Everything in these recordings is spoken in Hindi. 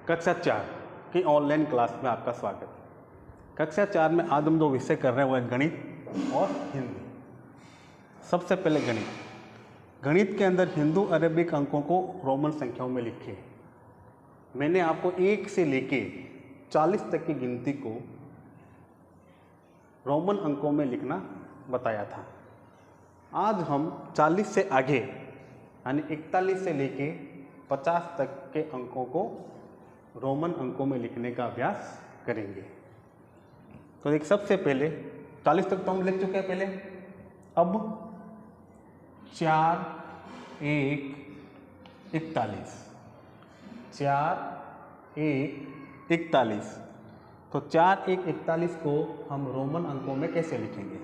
कक्षा 4 की ऑनलाइन क्लास में आपका स्वागत है। कक्षा 4 में आज हम दो विषय कर रहे हैं, वो है गणित और हिंदी। सबसे पहले गणित के अंदर हिंदू अरेबिक अंकों को रोमन संख्याओं में लिखिए। मैंने आपको 1 से लेके 40 तक की गिनती को रोमन अंकों में लिखना बताया था। आज हम 40 से आगे यानी 41 से लेके 50 तक के अंकों को रोमन अंकों में लिखने का अभ्यास करेंगे। तो एक सबसे पहले 40 तक तो हम लिख चुके हैं पहले। अब 4, 1, 41, 4, 1, 41। तो 4, 1, 41 को हम रोमन अंकों में कैसे लिखेंगे?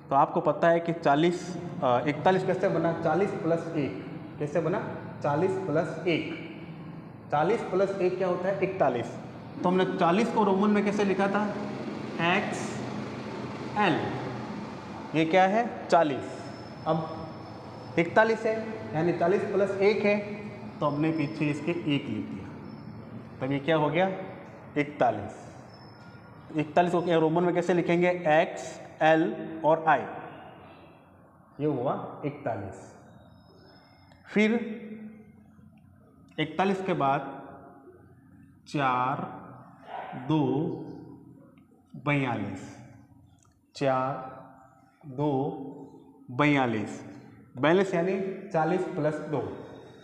तो आपको पता है कि 41 कैसे बना? 40 प्लस 1 कैसे बना? 40 प्लस 1। 40 प्लस 1 क्या होता है? 41। तो हमने 40 को रोमन में कैसे लिखा था? XL। ये क्या है? 40। अब 41 है यानी 40 प्लस 1 है, तो हमने पीछे इसके 1 लिख दिया। तब ये क्या हो गया? 41। 41 को क्या रोमन में कैसे लिखेंगे? XL और I। ये हुआ 41। फिर 41 के बाद 4, 2, 42, 4, 2, 42। 42 यानी 40 प्लस 2,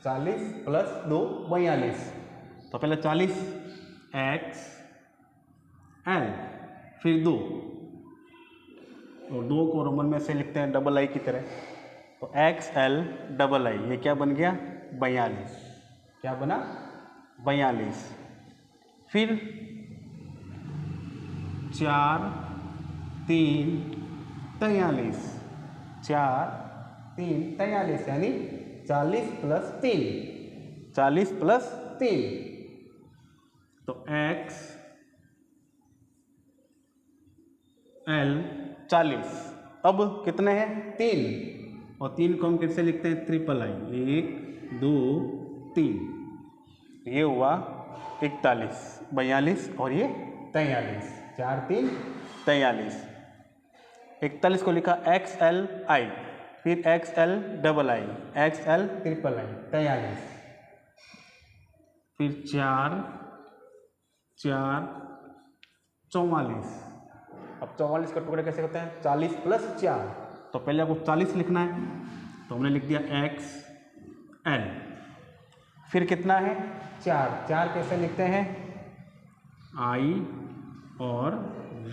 40 प्लस 2 42। तो पहले 40 XL, फिर 2 और 2 को रोमन में से लिखते हैं डबल आई की तरह। तो XL डबल आई, ये क्या बन गया? 42। क्या बना? 42। फिर 4, 3, 43, 4, 3, 43 यानी 40 प्लस 3, 40 प्लस 3। तो XL 40। अब कितने हैं? 3। और 3 को हम कैसे लिखते हैं? Triple I, 1, 2, 3। ये हुआ 41, 42 और ये 43। 4, 3, 43। 41 को लिखा XL I, फिर XL double I, XL triple I, 43। फिर 4, 4, 44। अब 44 का टुकड़ा कैसे करते हैं? 40 प्लस 4। तो पहले आपको 40 लिखना है, तो हमने लिख दिया XL। फिर कितना है? 4। 4 कैसे लिखते हैं? I और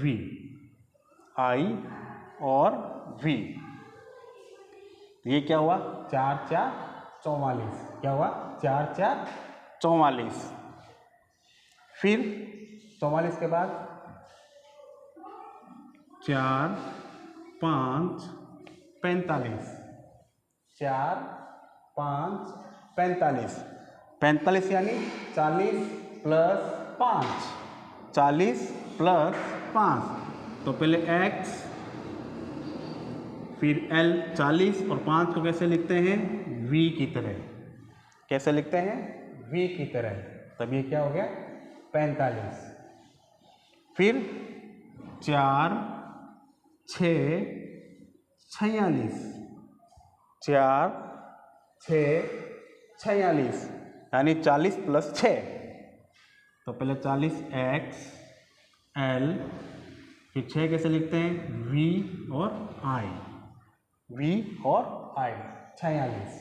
V, I और V। ये क्या हुआ? 4, 4, 44। क्या हुआ? 4, 4, 44। फिर 44 के बाद 4, 5, 45। 4, 5, 45। 45 यानी 40 प्लस 5, 40 प्लस 5। तो पहले X, फिर L 40 और 5 को कैसे लिखते हैं? V की तरह। कैसे लिखते हैं? V की तरह। तब ये क्या हो गया? 45। फिर 4, 6, 46। 4, 6, 46 यानी 40 प्लस 6। तो पहले 40 XL, फिर 6 कैसे लिखते हैं? V और I, V और I, 46।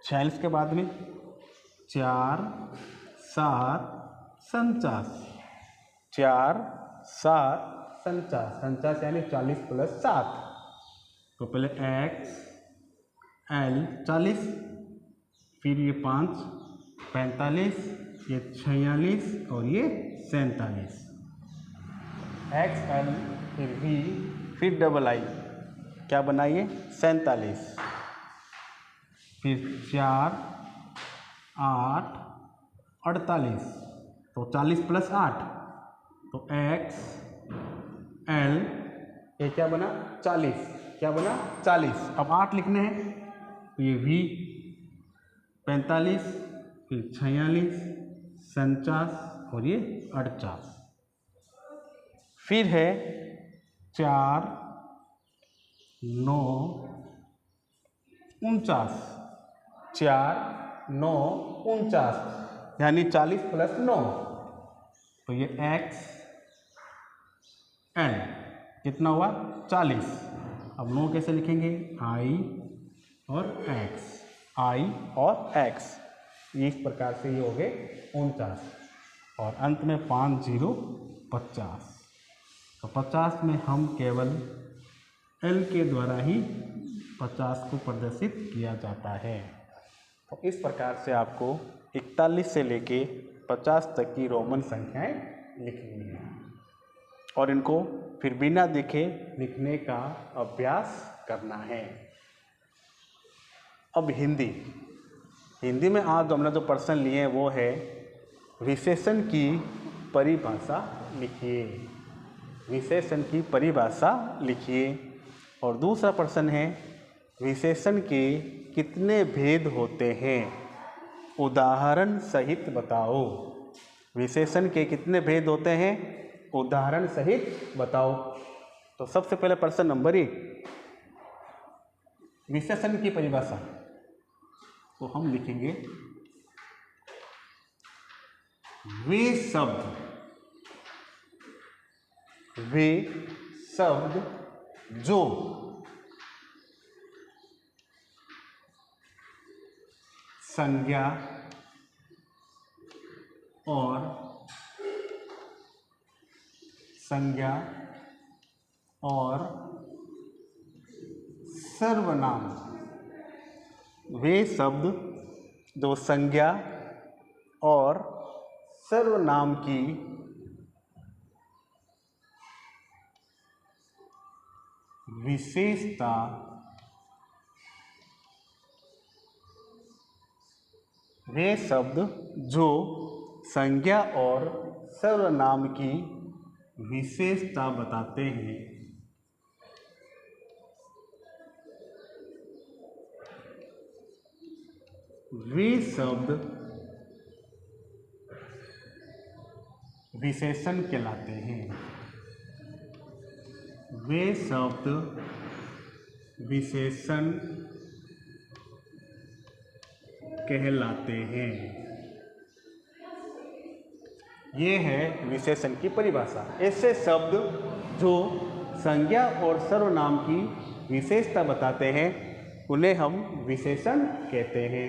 46 के बाद में 4, 7, 49। 4, 7, 49 यानी 40 प्लस 7। तो पहले XL 40, फिर ये 5, 45, ये 46 और ये 47। XL, फिर V, फिर डबल आई, क्या बनाइए? 47। फिर 4, 8, 48। तो 40 प्लस 8, तो XL, ये क्या बना? 40। क्या बना? 40। अब 8 लिखने हैं, तो ये V 45, फिर 46, 49 और ये 48। फिर है 4, 9, 49, 4, 9, 49, यानी 40 + 9, तो ये x n कितना हुआ 40। अब 9 कैसे लिखेंगे, i और x, i और x, इस प्रकार से ये हो गए 49। और अंत में 5 0 50, तो 50 में हम केवल L के द्वारा ही 50 को प्रदर्शित किया जाता है। तो इस प्रकार से आपको 41 से लेके 50 तक की रोमन संख्याएं लिखनी है और इनको फिर बिना देखे लिखने का अभ्यास करना है। अब हिंदी में आज हमने जो प्रश्न लिए हैं वो है विशेषण की परिभाषा लिखिए। विशेषण की परिभाषा लिखिए। और दूसरा प्रश्न है विशेषण के कितने भेद होते हैं, उदाहरण सहित बताओ। विशेषण के कितने भेद होते हैं, उदाहरण सहित बताओ। तो सबसे पहले प्रश्न नंबर 1, विशेषण की परिभाषा। तो हम लिखेंगे वे शब्द जो संज्ञा और सर्वनाम, वे शब्द जो संज्ञा और सर्वनाम की विशेषता वे शब्द जो संज्ञा और सर्वनाम की विशेषता बताते हैं। वे शब्द विशेषण कहलाते हैं। वे शब्द विशेषण कहलाते हैं। ये है विशेषण की परिभाषा। ऐसे शब्द जो संज्ञा और सर्वनाम की विशेषता बताते हैं उन्हें हम विशेषण कहते हैं।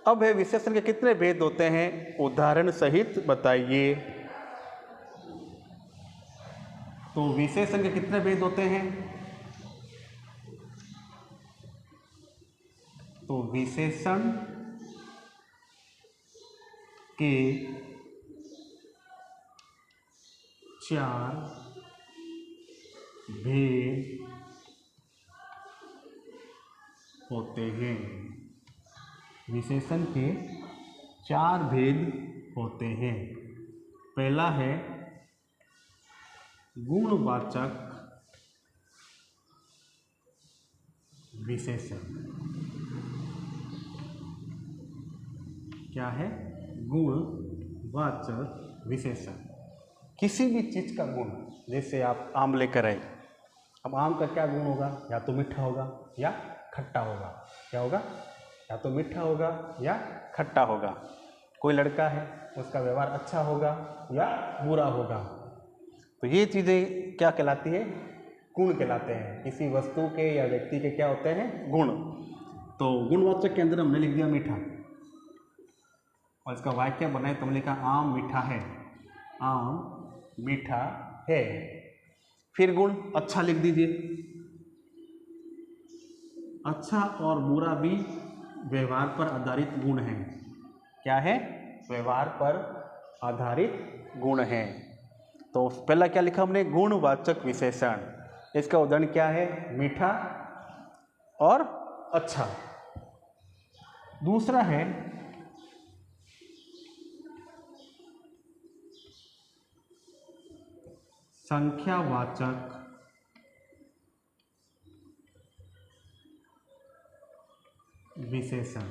अब है विशेषण के कितने भेद होते हैं, उदाहरण सहित बताइए। तो विशेषण के कितने भेद होते हैं, तो विशेषण के 4 भेद होते हैं। विशेषण के 4 भेद होते हैं। पहला है गुणवाचक विशेषण। क्या है, गुणवाचक विशेषण। किसी भी चीज का गुण, जैसे आप आम लेकर आए, अब आम का क्या गुण होगा, या तो मीठा होगा या खट्टा होगा। क्या होगा, या तो मीठा होगा या खट्टा होगा। कोई लड़का है, उसका व्यवहार अच्छा होगा या बुरा होगा। तो ये चीज़ें क्या कहलाती है, गुण कहलाते हैं। किसी वस्तु के या व्यक्ति के क्या होते हैं, गुण। तो गुणवाचक के अंदर हमने लिख दिया मीठा, और इसका वाक्य बनाए तो हमने लिखा आम मीठा है। आम मीठा है। फिर गुण अच्छा लिख दीजिए। अच्छा और बुरा भी व्यवहार पर आधारित गुण हैं। क्या है, व्यवहार पर आधारित गुण हैं। तो पहला क्या लिखा हमने, गुणवाचक विशेषण। इसका उदाहरण क्या है, मीठा और अच्छा। दूसरा है संख्यावाचक विशेषण।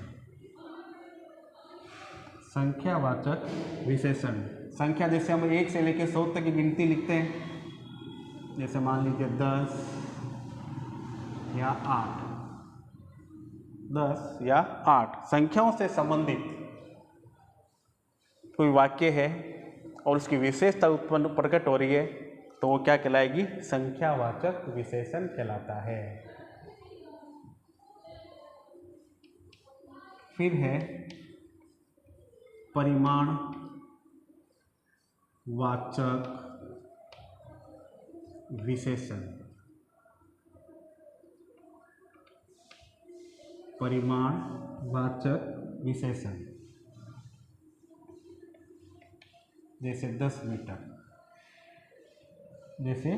संख्यावाचक विशेषण। संख्या जैसे हम 1 से लेकर 100 तक की गिनती लिखते हैं, जैसे मान लीजिए 10 या 8, 10 या 8 संख्याओं से संबंधित कोई वाक्य है और उसकी विशेषता उत्पन्न प्रकट हो रही है तो वो क्या कहलाएगी? संख्यावाचक विशेषण कहलाता है। फिर है परिमाण वाचक विशेषण। परिमाण वाचक विशेषण जैसे 10 मीटर, जैसे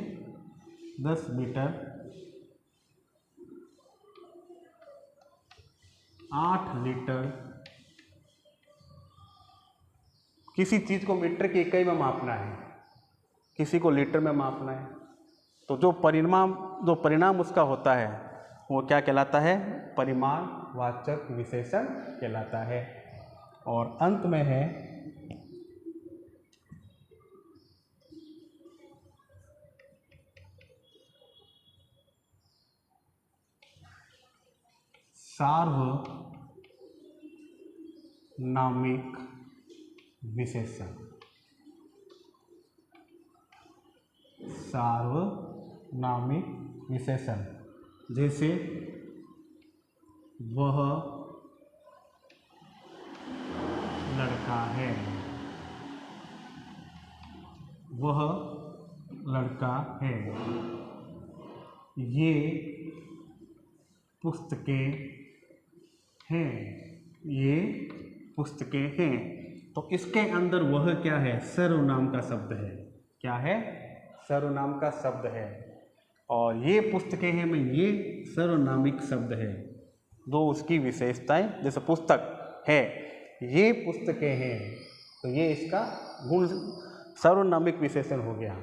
10 मीटर, 8 लीटर। किसी चीज़ को मीटर की इकाई में मापना है, किसी को लीटर में मापना है, तो जो परिणाम उसका होता है वो क्या कहलाता है? परिमाण वाचक विशेषण कहलाता है। और अंत में है सार्वनामिक विशेषण। सार्वनामिक विशेषण जैसे वह लड़का है, वह लड़का है, ये पुस्तकें हैं, ये पुस्तकें हैं। तो इसके अंदर वह क्या है? सर्वनाम का शब्द है। क्या है? सर्वनाम का शब्द है। और ये पुस्तकें हैं में ये सर्वनामिक शब्द है। दो उसकी विशेषताएं, जैसे पुस्तक है, ये पुस्तकें हैं, तो ये इसका गुण सर्वनामिक विशेषण हो गया।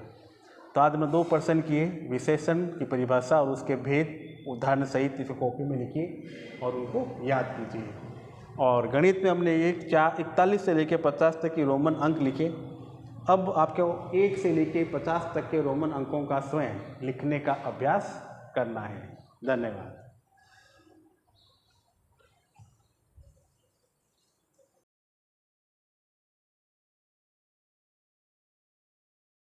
तो आज मैं 2% किए विशेषण की परिभाषा और उसके भेद उदाहरण सहित इसे कॉपी में लिखिए और उनको याद कीजिए। और गणित में हमने ये 41 से लेकर 50 तक की रोमन अंक लिखे। अब आपको 1 से लेकर 50 तक के रोमन अंकों का स्वयं लिखने का अभ्यास करना है। धन्यवाद।